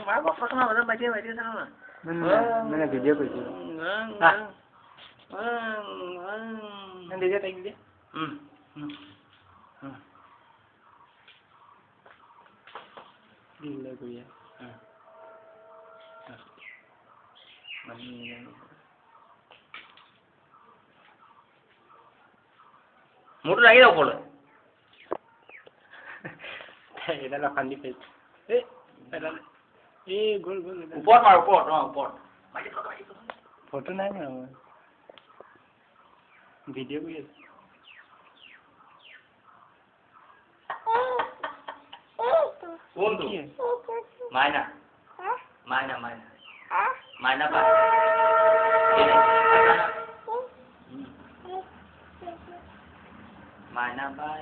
মাৰ বক্সৰ মাজত বাইটি জানো না মানে ভিডিঅ' কৰিছোঁ দিছে তাইক দিয়ে মোৰটো লাগি যাওক ওপৰলৈ এডাল অশান্তি পাইছে গ'ল ওপৰত মাৰ ওপৰত ওপৰত ফটো নাই মাৰা মই ভিডিঅ' কৰি আছো কোনটো মাইনা মাইনা মাইনা মাইনা পাই মাইনা পাই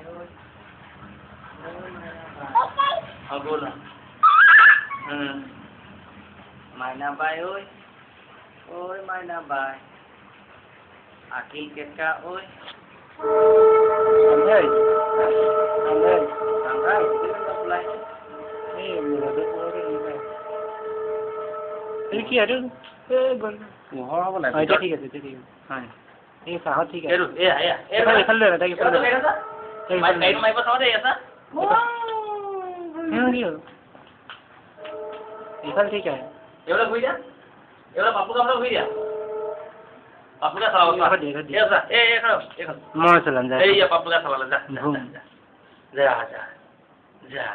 ঐ बोल मायना बाय ओय ओय मायना बाय आकिल केका ओय संजय संजय अप्लाई কি আৰু গ'ল মোহৰ হ'ব লাগে এটা ঠিক আছে হয় এই চাহত ঠিক আছে এইফালে তাইক এইফালে মাইব চাওঁ দেই এটা এইফালে ঠিক আছে एवढं होई द्या एवढं बापू का होई द्या बापू का सवाल মই চলাম যা এই বাপু का सवाल जा जा जा जा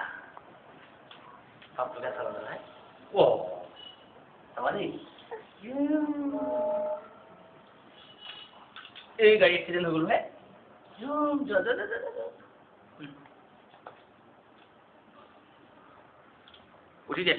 बापू का सवाल है ओ सवाली এই গাড়ি অ্যাক্সিডেন্ট হয়ে গেল হ্যাঁ যা যা যা উঠি দিয়া